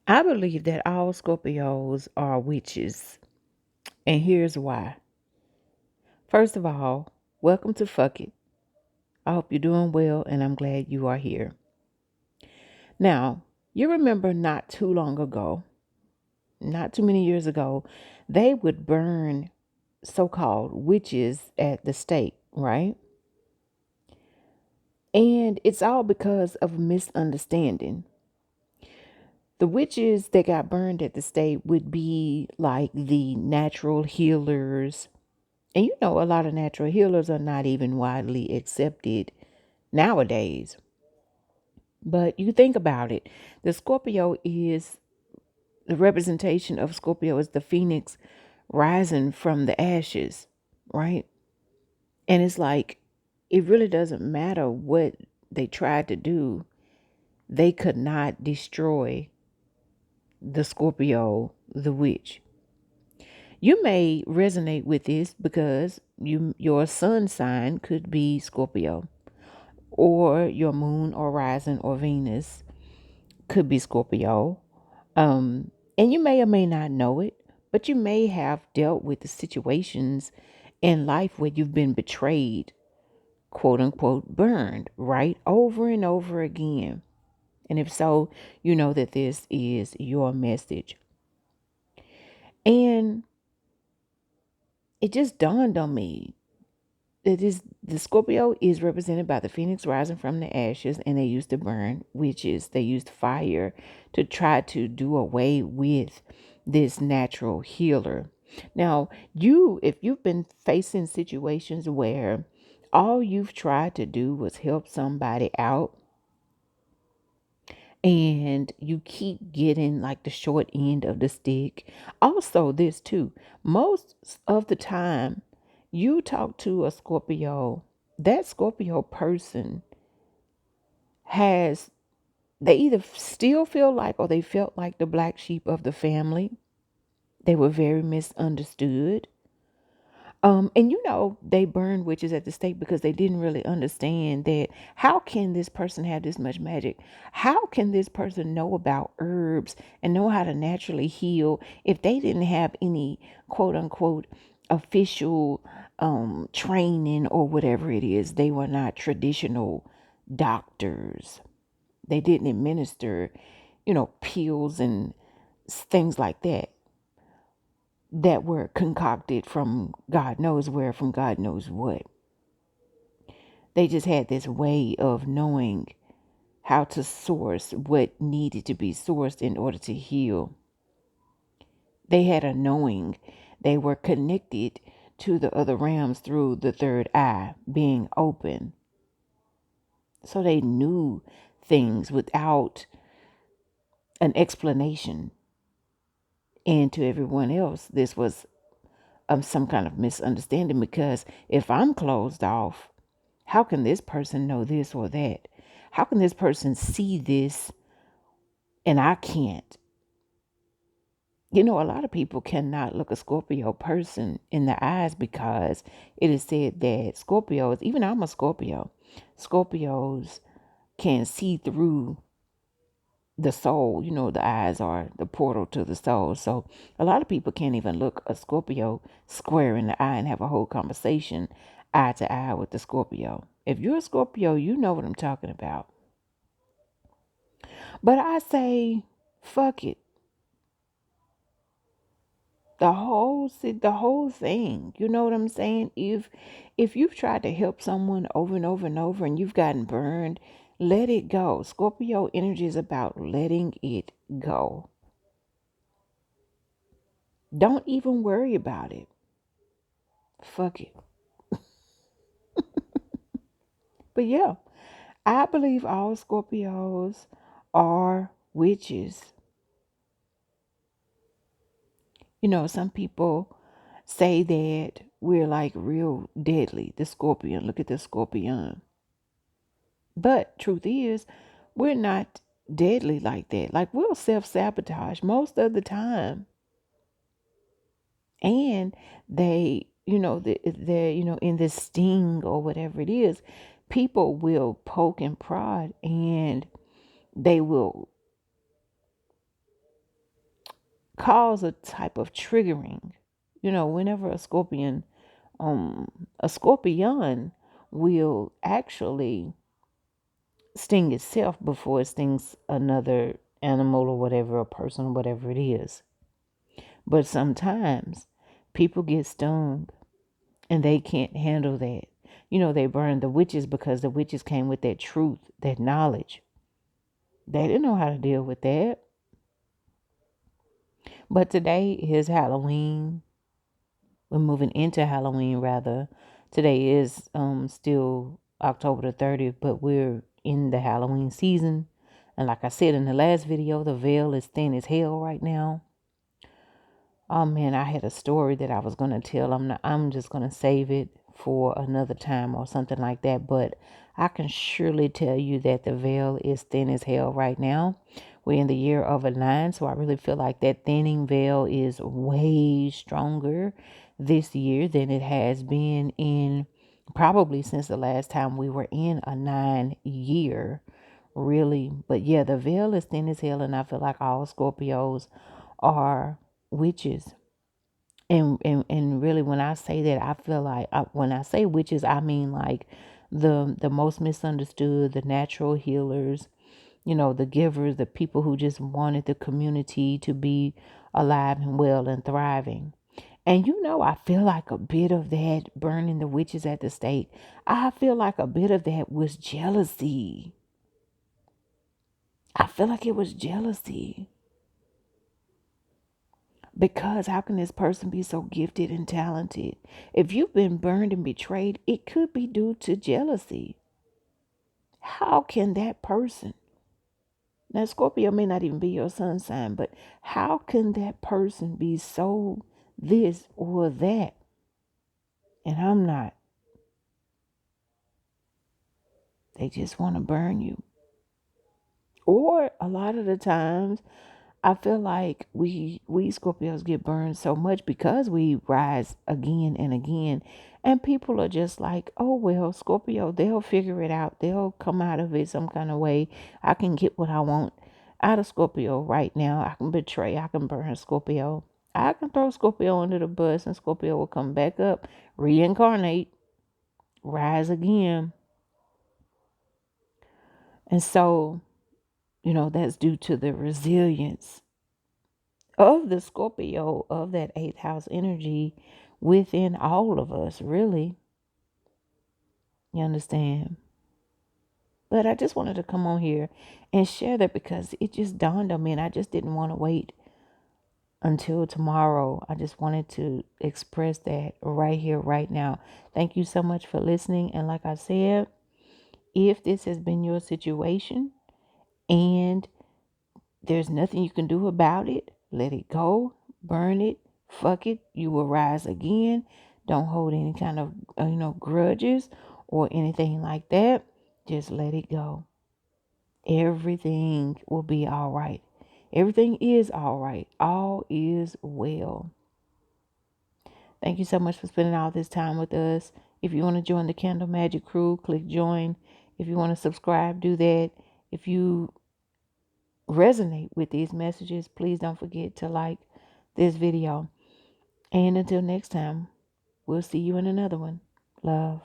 I believe that all Scorpios are witches, and here's why. First of all, welcome to Fuck It. I hope you're doing well, and I'm glad you are here. Now, you remember not too long ago, not too many years ago, they would burn so called witches at the stake, right? And it's all because of misunderstanding. The witches that got burned at the stake would be like the natural healers. And a lot of natural healers are not even widely accepted nowadays. But you think about it, the Scorpio is the representation of Scorpio is the phoenix rising from the ashes, right? And it's like, it really doesn't matter what they tried to do, they could not destroy the Scorpio, the witch. You may resonate with this because your sun sign could be Scorpio, or your moon or rising or Venus could be Scorpio. And you may or may not know it, but you may have dealt with the situations in life where you've been betrayed, quote unquote, burned, right? Over and over again. And if so, you know that this is your message. And it just dawned on me. It is the Scorpio is represented by the phoenix rising from the ashes, and they used to burn witches. They used fire to try to do away with this natural healer. Now, if you've been facing situations where all you've tried to do was help somebody out, and you keep getting like the short end of the stick. Also, this too, most of the time you talk to a Scorpio, that Scorpio person has, they either still feel like or they felt like the black sheep of the family. They were very misunderstood. And they burned witches at the stake because they didn't really understand that how can this person have this much magic? How can this person know about herbs and know how to naturally heal if they didn't have any quote unquote official training or whatever it is? They were not traditional doctors. They didn't administer, pills and things like that were concocted from God knows where, from God knows what. They just had this way of knowing how to source what needed to be sourced in order to heal. They had a knowing. They were connected to the other realms through the third eye being open. So they knew things without an explanation. And to everyone else, this was some kind of misunderstanding, because if I'm closed off, how can this person know this or that? How can this person see this and I can't? A lot of people cannot look a Scorpio person in the eyes because it is said that Scorpios, even I'm a Scorpio, Scorpios can see through the soul. The eyes are the portal to the soul. So a lot of people can't even look a Scorpio square in the eye and have a whole conversation eye to eye with the Scorpio. If you're a Scorpio, you know what I'm talking about. But I say, fuck it. The whole thing. You know what I'm saying? If you've tried to help someone over and over and over and you've gotten burned, let it go. Scorpio energy is about letting it go. Don't even worry about it. Fuck it. But yeah, I believe all Scorpios are witches. Some people say that we're like real deadly, the scorpion. Look at the scorpion. But truth is, we're not deadly like that. Like, we'll self-sabotage most of the time. And they're in this sting or whatever it is, people will poke and prod and they will cause a type of triggering. Whenever a scorpion will actually sting itself before it stings another animal or whatever, a person or whatever it is. But sometimes people get stung and they can't handle that. They burned the witches because the witches came with that truth, that knowledge. They didn't know how to deal with that. But today is Halloween. We're moving into Halloween, rather. Today is still October the 30th, but we're in the Halloween season. And like I said in the last video, the veil is thin as hell right now. Oh man, I had a story that I was gonna tell. I'm just gonna save it for another time or something like that. But I can surely tell you that the veil is thin as hell right now. We're in the year of a 9, so I really feel like that thinning veil is way stronger this year than it has been in probably since the last time we were in a 9 year, really. But yeah, the veil is thin as hell, and I feel like all Scorpios are witches. And really, when I say that, I feel like when I say witches, I mean like the most misunderstood, the natural healers, the givers, the people who just wanted the community to be alive and well and thriving. And I feel like a bit of that burning the witches at the stake, I feel like a bit of that was jealousy. I feel like it was jealousy. Because how can this person be so gifted and talented? If you've been burned and betrayed, it could be due to jealousy. How can that person, now Scorpio may not even be your sun sign, but how can that person be so this or that? And I'm not. They just want to burn you. Or a lot of the times, I feel like we Scorpios get burned so much because we rise again and again. And people are just like, oh, well, Scorpio, they'll figure it out. They'll come out of it some kind of way. I can get what I want out of Scorpio right now. I can betray. I can burn Scorpio. I can throw Scorpio under the bus and Scorpio will come back up, reincarnate, rise again. And so, that's due to the resilience of the Scorpio, of that 8th house energy within all of us, really. You understand? But I just wanted to come on here and share that because it just dawned on me and I just didn't want to wait until tomorrow. I just wanted to express that right here, right now. Thank you so much for listening. And like I said, if this has been your situation and there's nothing you can do about it, let it go, burn it, fuck it. You will rise again. Don't hold any kind of, grudges or anything like that. Just let it go. Everything will be all right. Everything is all right. All is well. Thank you so much for spending all this time with us. If you want to join the Candle Magic crew, click join. If you want to subscribe, do that. If you resonate with these messages, please don't forget to like this video. And until next time, we'll see you in another one. Love.